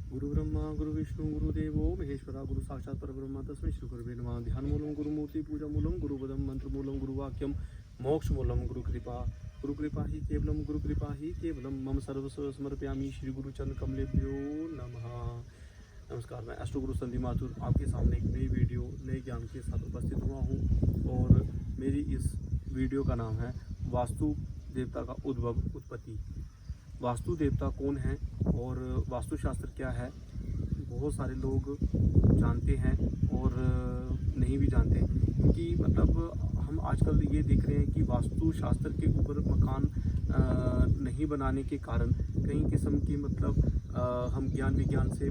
गुरु ब्रह्मा गुरु विष्णु गुरुदेवो महेश्वरा गुरु साक्षात् परब्रह्म तस्मै श्री गुरुवे नमः। ध्यान मूलम गुरुमूर्ति पूजा मूलम गुरुपदम मंत्र मूलम गुरुवाक्यम मोक्ष मूलम गुरु कृपा ही केवलम गुरु कृपा ही केवलम मम सर्वस्व समर्पयामि श्री गुरु चरण कमलेभ्यो नमः। नमस्कार, मैं एस्ट्रो गुरु संदीप माथुर आपके सामने एक नई वीडियो नए ज्ञान के साथ उपस्थित हुआ हूँ और मेरी इस वीडियो का नाम है वास्तु देवता का उद्भव उत्पत्ति। वास्तु देवता कौन है और वास्तुशास्त्र क्या है, बहुत सारे लोग जानते हैं और नहीं भी जानते, क्योंकि मतलब हम आजकल ये देख रहे हैं कि वास्तुशास्त्र के ऊपर मकान नहीं बनाने के कारण कई किस्म की मतलब हम ज्ञान विज्ञान से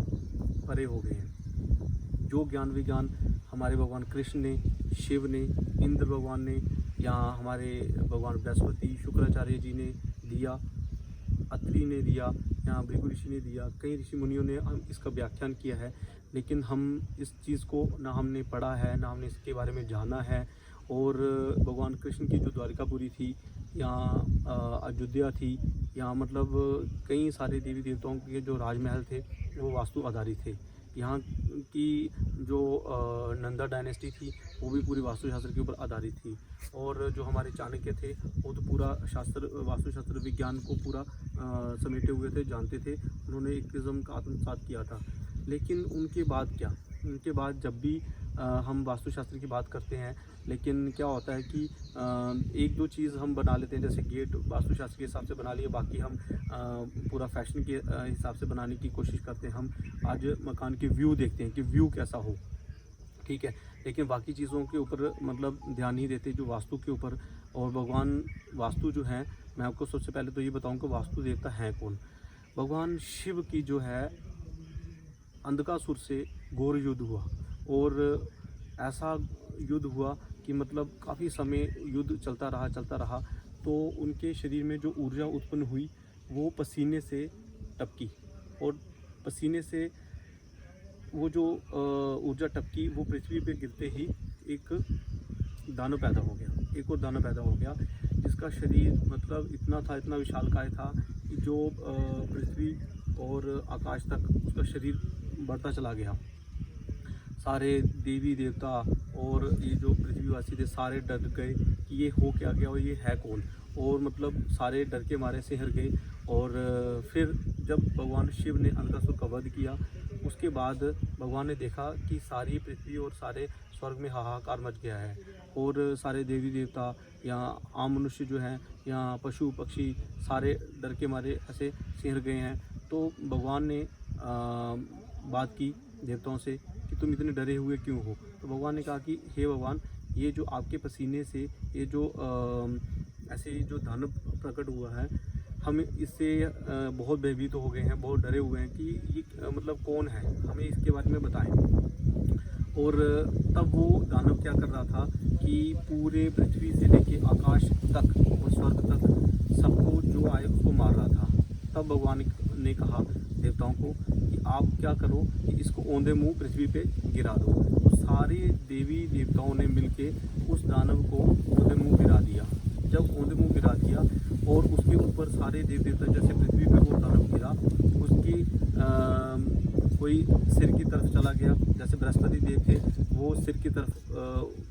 परे हो गए हैं। जो ज्ञान विज्ञान हमारे भगवान कृष्ण ने, शिव ने, इंद्र भगवान ने या हमारे भगवान बृहस्पति शुक्राचार्य जी ने दिया, अत्रि ने दिया या भृगु ऋषि ने दिया, कई ऋषि मुनियों ने इसका व्याख्यान किया है, लेकिन हम इस चीज़ को ना हमने पढ़ा है ना हमने इसके बारे में जाना है। और भगवान कृष्ण की जो द्वारिकापुरी थी या अयोध्या थी या मतलब कई सारे देवी देवताओं के जो राजमहल थे वो वास्तु आधारित थे। यहाँ की जो नंदा डायनेस्टी थी वो भी पूरी वास्तुशास्त्र के ऊपर आधारित थी। और जो हमारे चाणक्य थे वो तो पूरा शास्त्र वास्तुशास्त्र विज्ञान को पूरा समेटे हुए थे, जानते थे। उन्होंने एक किस्म का आत्मसात किया था। लेकिन उनके बाद क्या, उनके बाद जब भी हम वास्तुशास्त्र की बात करते हैं, लेकिन क्या होता है कि एक दो चीज़ हम बना लेते हैं, जैसे गेट वास्तुशास्त्र के हिसाब से बना लिए, बाकी हम पूरा फैशन के हिसाब से बनाने की कोशिश करते हैं। हम आज मकान के व्यू देखते हैं कि व्यू कैसा हो, ठीक है, लेकिन बाकी चीज़ों के ऊपर मतलब ध्यान नहीं देते जो वास्तु के ऊपर। और भगवान वास्तु जो है, मैं आपको सबसे पहले तो ये बताऊँ कि वास्तु देवता है कौन। भगवान शिव की जो है अंधकासुर से घोर युद्ध हुआ और ऐसा युद्ध हुआ कि मतलब काफ़ी समय युद्ध चलता रहा तो उनके शरीर में जो ऊर्जा उत्पन्न हुई वो पसीने से टपकी और पसीने से वो जो ऊर्जा टपकी वो पृथ्वी पे गिरते ही एक दानव पैदा हो गया, एक और दानव पैदा हो गया, जिसका शरीर मतलब इतना था, इतना विशालकाय था कि जो पृथ्वी और आकाश तक उसका शरीर बढ़ता चला गया। सारे देवी देवता और ये जो पृथ्वीवासी थे सारे डर गए कि ये हो क्या गया और ये है कौन, और मतलब सारे डर के मारे से हिर गए। और फिर जब भगवान शिव ने अंधकासुर का वध किया, उसके बाद भगवान ने देखा कि सारी पृथ्वी और सारे स्वर्ग में हाहाकार मच गया है और सारे देवी देवता या आम मनुष्य जो हैं या पशु पक्षी सारे डर के मारे ऐसे सिहर गए हैं। तो भगवान ने बात की देवताओं से कि तुम इतने डरे हुए क्यों हो। तो भगवान ने कहा कि हे भगवान, ये जो आपके पसीने से ये जो ऐसे जो दानव प्रकट हुआ है, हम इससे बहुत भयभीत हो गए हैं, बहुत डरे हुए हैं कि ये मतलब कौन है, हमें इसके बारे में बताएं। और तब वो दानव क्या कर रहा था कि पूरे पृथ्वी से लेके आकाश तक और स्वर्ग तक सबको जो आए उसको मार रहा था। तब भगवान ने कहा देवताओं को कि आप क्या करो कि इसको औंधे मुंह पृथ्वी पे गिरा दो। तो सारे देवी देवताओं ने मिलके उस दानव को औंधे मुंह गिरा दिया। जब औंधे मुंह गिरा दिया और उसके ऊपर सारे देव देवता जैसे पृथ्वी पे वो दानव गिरा, उसकी कोई सिर की तरफ चला गया, जैसे बृहस्पति देव थे वो सिर की तरफ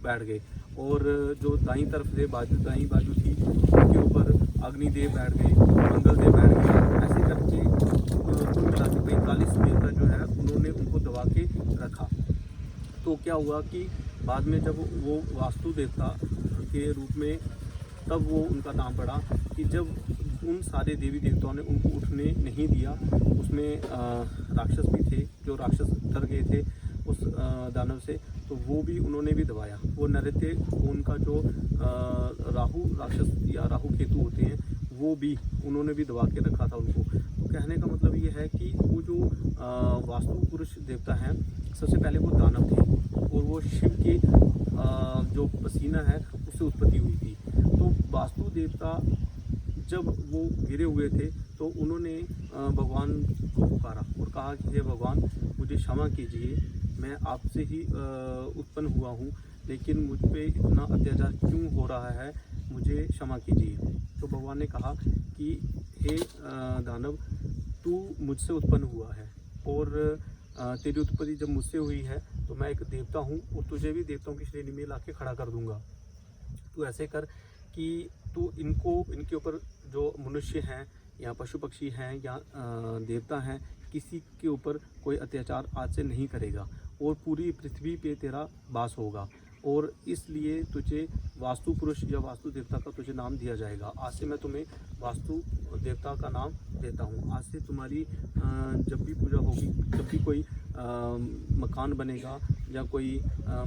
बैठ गए, और जो दाईं तरफ थे दाईं बाजू थी उनके ऊपर अग्निदेव बैठ गए, मंगल देव बैठ गए। ऐसे करके कुल मिला के 45 देवता जो है उन्होंने उनको दबा के रखा। तो क्या हुआ कि बाद में जब वो वास्तु देवता के रूप में तब वो उनका नाम पड़ा कि जब उन सारे देवी देवताओं ने उनको उठने नहीं दिया, उसमें राक्षस भी थे, जो राक्षस डर गए थे उस दानव से, तो वो भी उन्होंने भी दबाया। वो नृत्य उनका जो राहु राक्षस या राहु केतु होते हैं वो भी उन्होंने भी दबा के रखा था उनको। तो कहने का मतलब ये है कि वो जो वास्तु पुरुष देवता हैं, सबसे पहले वो दानव थे और वो शिव के जो पसीना है उससे उत्पत्ति हुई थी। तो वास्तु देवता जब वो गिरे हुए थे तो उन्होंने भगवान को पुकारा और कहा कि हे भगवान, मुझे क्षमा कीजिए, मैं आपसे ही उत्पन्न हुआ हूँ, लेकिन मुझ पे इतना अत्याचार क्यों हो रहा है, मुझे क्षमा कीजिए। तो भगवान ने कहा कि हे दानव, तू मुझसे उत्पन्न हुआ है, और तेरी उत्पत्ति जब मुझसे हुई है तो मैं एक देवता हूँ और तुझे भी देवताओं की श्रेणी में ला के खड़ा कर दूंगा। तू ऐसे कर कि तू इनके ऊपर जो मनुष्य हैं या पशु पक्षी हैं या देवता हैं, किसी के ऊपर कोई अत्याचार आज से नहीं करेगा और पूरी पृथ्वी पे तेरा वास होगा। और इसलिए तुझे वास्तु पुरुष या वास्तु देवता का तुझे नाम दिया जाएगा। आज से मैं तुम्हें वास्तु देवता का नाम देता हूँ। आज से तुम्हारी जब भी पूजा होगी, जब भी कोई मकान बनेगा या कोई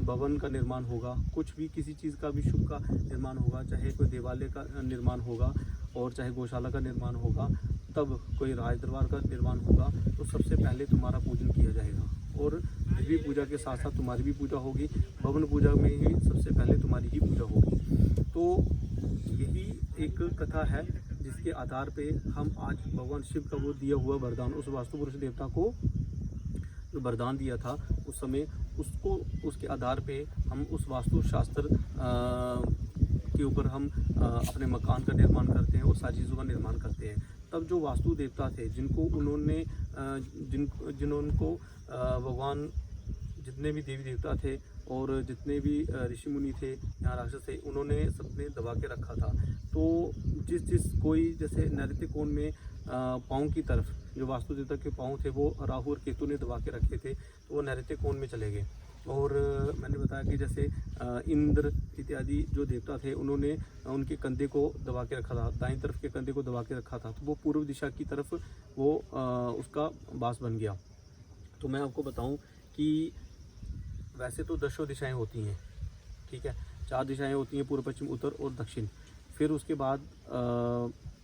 भवन का निर्माण होगा, कुछ भी किसी चीज़ का भी शुभ का निर्माण होगा, चाहे कोई देवालय का निर्माण होगा और चाहे गौशाला का निर्माण होगा, तब कोई राज दरबार का निर्माण होगा, तो सबसे पहले तुम्हारा पूजन किया जाएगा। और देवी पूजा के साथ साथ तुम्हारी भी पूजा होगी। भवन पूजा में ही सबसे पहले तुम्हारी ही पूजा होगी। तो यही एक कथा है जिसके आधार पे हम आज भगवान शिव का वो दिया हुआ वरदान, उस वास्तु पुरुष देवता को जो वरदान दिया था उस समय, उसके आधार पे हम उस वास्तु शास्त्र के ऊपर हम अपने मकान का निर्माण करते हैं और सारी चीज़ों का निर्माण करते हैं। तब जो वास्तु देवता थे जिनको भगवान, जितने भी देवी देवता थे और जितने भी ऋषि मुनि थे या राक्षस थे, उन्होंने सबने दबा के रखा था। तो जिस कोई जैसे नैऋत्य कोण में पाँव की तरफ जो वास्तु देवता के पाँव थे वो राहु और केतु ने दबा के रखे थे, तो वो नैऋत्य कोण में चले गए। और मैंने बताया कि जैसे इंद्र इत्यादि जो देवता थे उन्होंने उनके कंधे को दबा के रखा था, दाईं तरफ के कंधे को दबा के रखा था, तो वो पूर्व दिशा की तरफ वो उसका वास बन गया। तो मैं आपको बताऊं कि वैसे तो 10 दिशाएं होती हैं, ठीक है, 4 दिशाएं होती हैं, पूर्व पश्चिम उत्तर और दक्षिण। फिर उसके बाद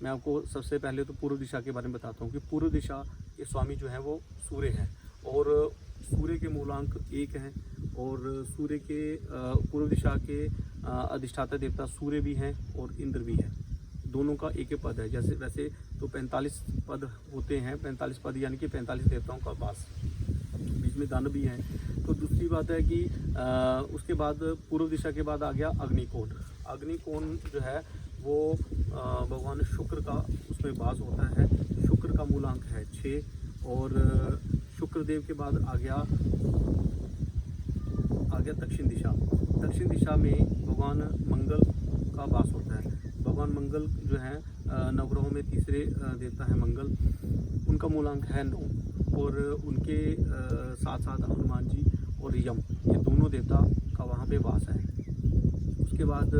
मैं आपको सबसे पहले तो पूर्व दिशा के बारे में बताता हूँ कि पूर्व दिशा के स्वामी जो हैं वो सूर्य हैं और सूर्य के मूलांक 1 हैं और सूर्य के पूर्व दिशा के अधिष्ठाता देवता सूर्य भी हैं और इंद्र भी हैं, दोनों का एक ही पद है। जैसे वैसे तो 45 पद होते हैं, 45 पद यानी कि 45 देवताओं का वास, बीच में दानव भी हैं। तो दूसरी बात है कि उसके बाद पूर्व दिशा के बाद आ गया अग्निकोण। अग्निकोण जो है वो भगवान शुक्र का उसमें वास होता है। शुक्र का मूलांक है 6 और शुक्रदेव के बाद आ गया दक्षिण दिशा। दक्षिण दिशा में भगवान मंगल का वास होता है। भगवान मंगल जो है नवग्रहों में तीसरे देवता है मंगल, उनका मूलांक है 9 और उनके साथ साथ हनुमान जी और यम, ये दोनों देवता का वहाँ पे वास है। उसके बाद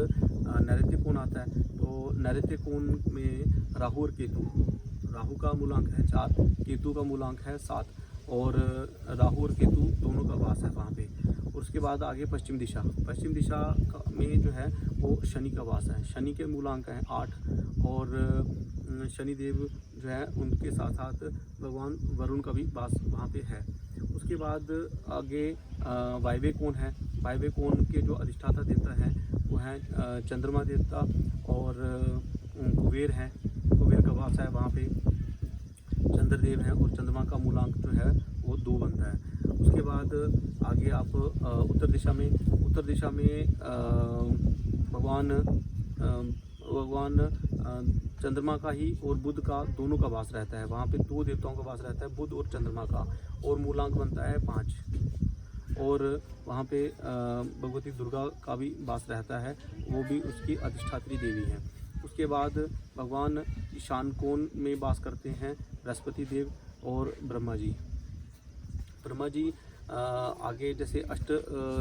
नैऋत्य कोण आता है, तो नैऋत्य कोण में राहु और केतु, राहु का मूलांक है 4, केतु का मूलांक है 7 और राहु और केतु दोनों का वास है वहाँ पे। और उसके बाद आगे पश्चिम दिशा, पश्चिम दिशा में जो है वो शनि का वास है। शनि के मूलांक हैं 8 और शनिदेव जो है उनके साथ साथ भगवान वरुण का भी वास वहाँ पे है। उसके बाद आगे वायव्य कोण है। वायव्य कोण के जो अधिष्ठाता देवता हैं वो हैं चंद्रमा देवता और कुबेर हैं, कुबेर का वास है वहाँ पे। चंद्रदेव हैं और चंद्रमा का मूलांक जो है वो 2 बनता है। उसके बाद आगे आप उत्तर दिशा में भगवान चंद्रमा का ही और बुध का दोनों का वास रहता है। वहाँ पे 2 देवताओं का वास रहता है, बुध और चंद्रमा का, और मूलांक बनता है 5। और वहाँ पे भगवती दुर्गा का भी वास रहता है, वो भी उसकी अधिष्ठात्री देवी हैं। उसके बाद भगवान ईशान कोण में वास करते हैं बृहस्पति देव और ब्रह्मा जी। आगे जैसे 8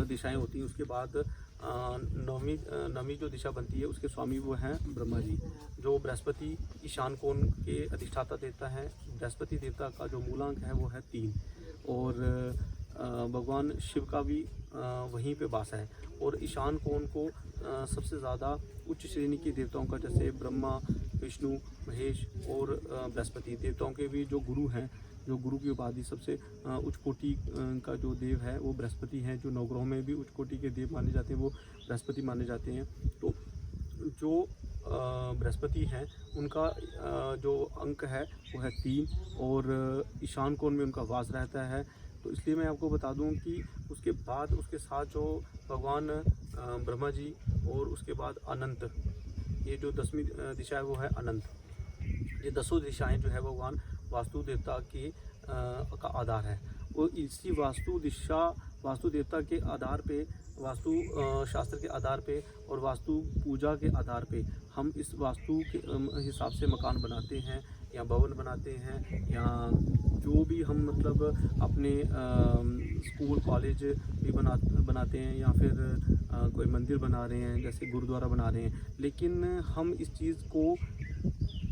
दिशाएं होती हैं, उसके बाद नौवीं जो दिशा बनती है उसके स्वामी वो हैं ब्रह्मा जी। जो बृहस्पति ईशान कोण के अधिष्ठाता देवता हैं, बृहस्पति देवता का जो मूलांक है वो है 3 और भगवान शिव का भी वहीं पे वास है। और ईशान कोण को सबसे ज़्यादा उच्च श्रेणी के देवताओं का, जैसे ब्रह्मा, विष्णु, महेश और बृहस्पति देवताओं के भी जो गुरु हैं, जो गुरु की उपाधि सबसे उच्च कोटि का जो देव है वो बृहस्पति हैं। जो नवग्रहों में भी उच्च कोटि के देव माने जाते हैं वो बृहस्पति माने जाते हैं। तो जो बृहस्पति हैं उनका जो अंक है वो है 3 और ईशान कोण में उनका वास रहता है। तो इसलिए मैं आपको बता दूं कि उसके बाद उसके साथ जो भगवान ब्रह्मा जी और उसके बाद अनंत, ये जो 10वीं दिशा है वो है अनंत। ये 10 दिशाएं जो है भगवान वास्तु देवता की का आधार है। वो इसी वास्तु दिशा, वास्तु देवता के आधार पे, वास्तु शास्त्र के आधार पे और वास्तु पूजा के आधार पे हम इस वास्तु के हिसाब से मकान बनाते हैं या भवन बनाते हैं, या जो भी हम मतलब अपने स्कूल कॉलेज भी बनाते हैं, या फिर कोई मंदिर बना रहे हैं, जैसे गुरुद्वारा बना रहे हैं। लेकिन हम इस चीज़ को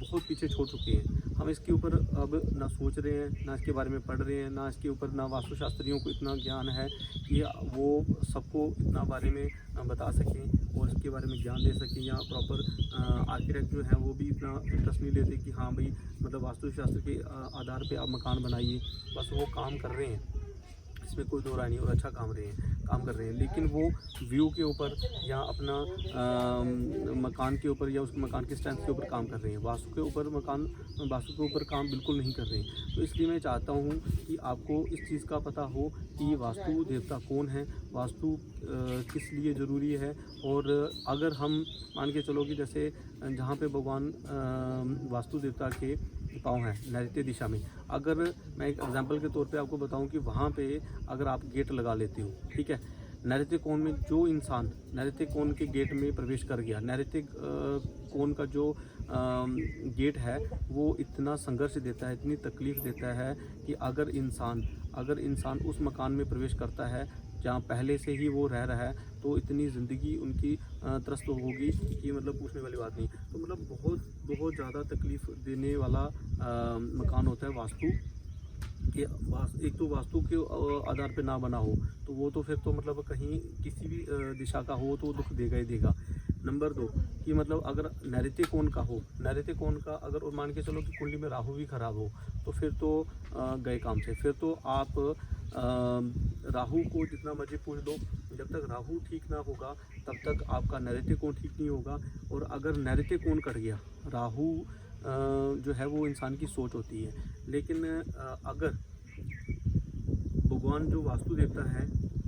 बहुत पीछे छोड़ चुके हैं। हम इसके ऊपर अब ना सोच रहे हैं, ना इसके बारे में पढ़ रहे हैं, ना इसके ऊपर, ना वास्तुशास्त्रियों को इतना ज्ञान है कि वो सबको इतना बारे में बता सकें और इसके बारे में ज्ञान दे सकें, या प्रॉपर आर्किटेक्ट जो है वो भी इतना इंटरेस्ट नहीं लेते कि हाँ भाई मतलब वास्तुशास्त्र के आधार पे आप मकान बनाइए। बस वो काम कर रहे हैं, इसमें कोई दो राय नहीं, और अच्छा काम कर रहे हैं, लेकिन वो व्यू के ऊपर या अपना मकान के ऊपर या उस मकान के स्ट्रेंथ के ऊपर काम कर रहे हैं। वास्तु के ऊपर काम बिल्कुल नहीं कर रहे हैं। तो इसलिए मैं चाहता हूँ कि आपको इस चीज़ का पता हो कि वास्तु देवता कौन है, वास्तु किस लिए ज़रूरी है। और अगर हम मान के चलो कि जैसे जहाँ पे भगवान वास्तु देवता के पाँव हैं नैऋत्य दिशा में, अगर मैं एक एग्जांपल के तौर पे आपको बताऊं कि वहाँ पे अगर आप गेट लगा लेते हो, ठीक है, नैऋत्य कोण में जो इंसान नैऋत्य कोण के गेट में प्रवेश कर गया, नैऋत्य कोण का जो गेट है वो इतना संघर्ष देता है, इतनी तकलीफ़ देता है कि अगर इंसान उस मकान में प्रवेश करता है जहाँ पहले से ही वो रह रहा है, तो इतनी ज़िंदगी उनकी त्रस्त होगी कि मतलब पूछने वाली बात नहीं। तो मतलब बहुत ज़्यादा तकलीफ़ देने वाला मकान होता है वास्तु के। एक तो वास्तु के आधार पे ना बना हो तो वो तो फिर तो मतलब कहीं किसी भी दिशा का हो तो दुख देगा ही देगा। नंबर 2 कि मतलब अगर नैऋत्य कोण का हो, नैऋत्य कोण का अगर मान के चलो कि कुंडली में राहु भी खराब हो, तो फिर तो गए काम से। फिर तो आप राहु को जितना मर्जी पूछ लो, जब तक राहु ठीक ना होगा तब तक आपका नैऋत्य कोण ठीक नहीं होगा। और अगर नैऋत्य कोण कट गया, राहु जो है वो इंसान की सोच होती है, लेकिन अगर भगवान जो वास्तु देवता है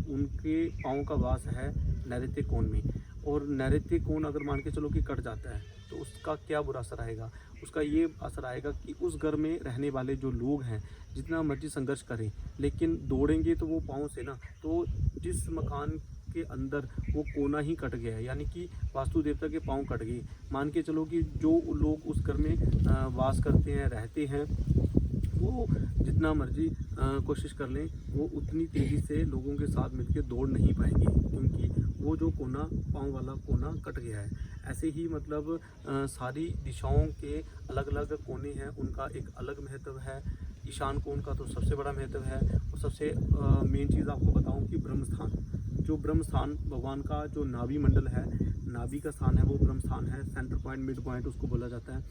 उनके पाँव का वास है नैऋत्य कोण में, और नैऋत्य कोण अगर मान के चलो कि कट जाता है तो उसका क्या बुरा असर आएगा। उसका ये असर आएगा कि उस घर में रहने वाले जो लोग हैं जितना मर्जी संघर्ष करें, लेकिन दौड़ेंगे तो वो पाँव से ना। तो जिस मकान के अंदर वो कोना ही कट गया है, यानी कि वास्तु देवता के पाँव कट गए, मान के चलो कि जो लोग उस घर में वास करते हैं, रहते हैं, वो जितना मर्जी कोशिश कर लें, वो उतनी तेज़ी से लोगों के साथ मिलकर दौड़ नहीं पाएंगे, क्योंकि वो जो कोना, पाँव वाला कोना कट गया है। ऐसे ही मतलब सारी दिशाओं के अलग अलग कोने हैं, उनका एक अलग महत्व है। ईशान कोण का तो सबसे बड़ा महत्व है। और सबसे मेन चीज़ आपको बताऊं कि ब्रह्म स्थान, जो ब्रह्म स्थान भगवान का जो नाभि मंडल है, नाभि का स्थान है, वो ब्रह्म स्थान है। सेंटर पॉइंट, मिड पॉइंट उसको बोला जाता है।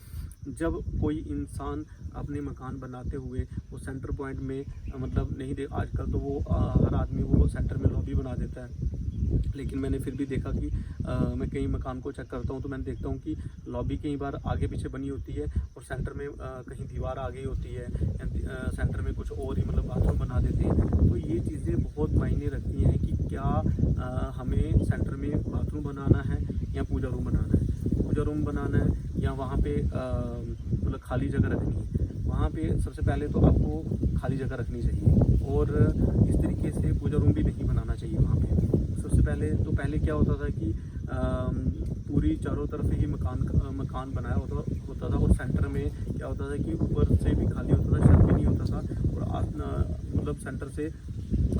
जब कोई इंसान अपने मकान बनाते हुए वो सेंटर पॉइंट में मतलब नहीं दे, आजकल तो वो हर आदमी वो सेंटर में लॉबी बना देता है, लेकिन मैंने फिर भी देखा कि मैं कई मकान को चेक करता हूँ तो मैंने देखता हूँ कि लॉबी कई बार आगे पीछे बनी होती है और सेंटर में कहीं दीवार आ गई होती है, या सेंटर में कुछ और ही मतलब बाथरूम बना देते हैं। तो ये चीज़ें बहुत मायने रखती हैं कि क्या हमें सेंटर में बाथरूम बनाना है या पूजा रूम बनाना है। पूजा रूम बनाना है या वहाँ पे मतलब खाली जगह रखनी है, वहाँ पे सबसे पहले तो आपको खाली जगह रखनी चाहिए, और इस तरीके से पूजा रूम भी नहीं बनाना चाहिए वहाँ पे। सबसे पहले क्या होता था कि पूरी चारों तरफ ही मकान बनाया होता था, और सेंटर में क्या होता था कि ऊपर से भी खाली होता था, छत भी नहीं होता था, और मतलब सेंटर से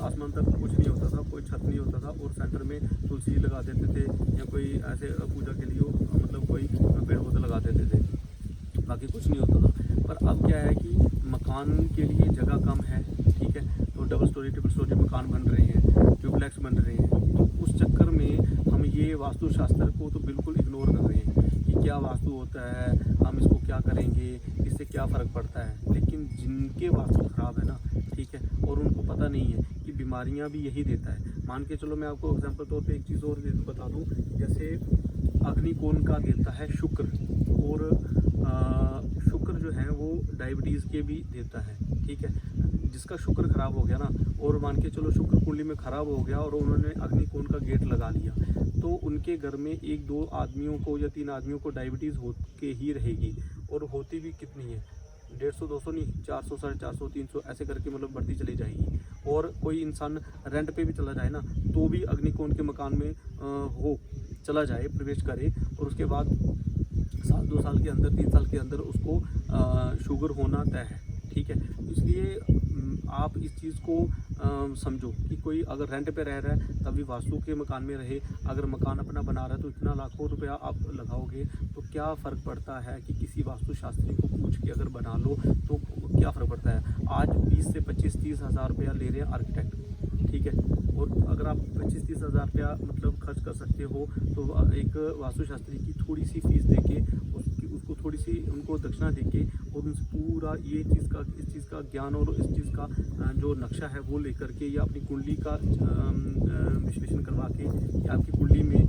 आसमान तक कुछ नहीं होता था, कोई छत नहीं होता था, और सेंटर में तुलसी लगा देते थे या कोई ऐसे पूजा के लिए मतलब कोई पेड़ पौधे लगा देते थे, बाकी कुछ नहीं होता था। पर अब क्या है कि मकान के लिए जगह कम है, ठीक है, तो डबल स्टोरी ट्रिपल स्टोरी मकान बन रहे हैं, डुप्लेक्स बन रहे हैं। तो उस चक्कर में हम ये वास्तुशास्त्र को तो बिल्कुल इग्नोर कर रहे हैं कि क्या वास्तु होता है, हम इसको क्या करेंगे, इससे क्या फ़र्क पड़ता है। लेकिन जिनके वास्तु ख़राब है ना, ठीक है, और उनको पता नहीं है कि बीमारियां भी यही देता है। मान के चलो मैं आपको एग्जांपल तौर पे एक चीज़ और बता दूं, जैसे अग्निकोण का देवता है शुक्र, और शुक्र जो है वो डायबिटीज़ के भी देवता है, ठीक है। जिसका शुक्र खराब हो गया ना, और मान के चलो शुक्र कुंडली में खराब हो गया और उन्होंने अग्निकोण का गेट लगा लिया, तो उनके घर में 1-2 आदमियों को या 3 आदमियों को डायबिटीज़ हो के ही रहेगी, और होती भी कितनी है, 150 200 नहीं, 400 450 300 ऐसे करके मतलब बढ़ती चली जाएगी। और कोई इंसान रेंट पे भी चला जाए ना, तो भी अग्निकोण के मकान में हो चला जाए, प्रवेश करे, और उसके बाद साल 2 साल के अंदर 3 साल के अंदर उसको शुगर होना तय है। ठीक है, इसलिए आप इस चीज़ को समझो कि कोई अगर रेंट पे रह रहा है तभी वास्तु के मकान में रहे, अगर मकान अपना बना रहा है तो इतना लाखों रुपया आप लगाओगे तो क्या फ़र्क पड़ता है कि किसी वास्तुशास्त्री को पूछ के अगर बना लो तो क्या फ़र्क पड़ता है। आज 20 से 25-30 हज़ार रुपया ले रहे हैं आर्किटेक्ट, ठीक है, और अगर आप 25-30 हज़ार रुपया मतलब खर्च कर सकते हो तो एक वास्तुशास्त्री की थोड़ी सी फीस देके उसको थोड़ी सी उनको दक्षिणा देके और उनसे पूरा ये चीज़ का इस चीज़ का ज्ञान और इस चीज़ का जो नक्शा है वो लेकर के या अपनी कुंडली का विश्लेषण करवा के कि आपकी कुंडली में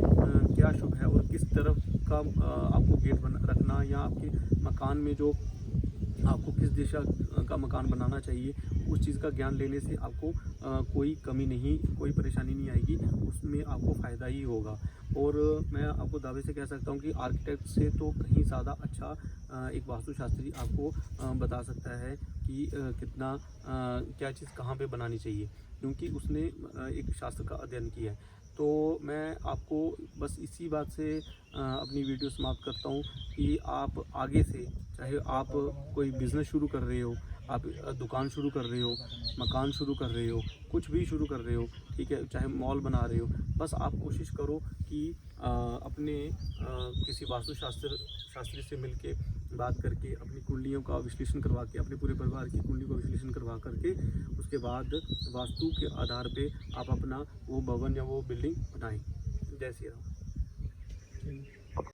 क्या शुभ है और किस तरफ का आपको गेट रखना, या आपके मकान में जो आपको किस दिशा का मकान बनाना चाहिए, उस चीज़ का ज्ञान लेने से आपको कोई कमी नहीं, कोई परेशानी नहीं आएगी, उसमें आपको फ़ायदा ही होगा। और मैं आपको दावे से कह सकता हूँ कि आर्किटेक्ट से तो कहीं ज़्यादा अच्छा एक वास्तुशास्त्री आपको बता सकता है कि कितना क्या चीज़ कहाँ पे बनानी चाहिए, क्योंकि उसने एक शास्त्र का अध्ययन किया है। तो मैं आपको बस इसी बात से अपनी वीडियो समाप्त करता हूँ कि आप आगे से, चाहे आप कोई बिज़नेस शुरू कर रहे हो, आप दुकान शुरू कर रहे हो, मकान शुरू कर रहे हो, कुछ भी शुरू कर रहे हो, ठीक है, चाहे मॉल बना रहे हो, बस आप कोशिश करो कि अपने किसी शास्त्री से मिलके बात करके अपनी कुंडलियों का विश्लेषण करवा के, अपने पूरे परिवार की कुंडली का विश्लेषण करवा करके उसके बाद वास्तु के आधार पे आप अपना वो भवन या वो बिल्डिंग बनाएं। जय श्री राम।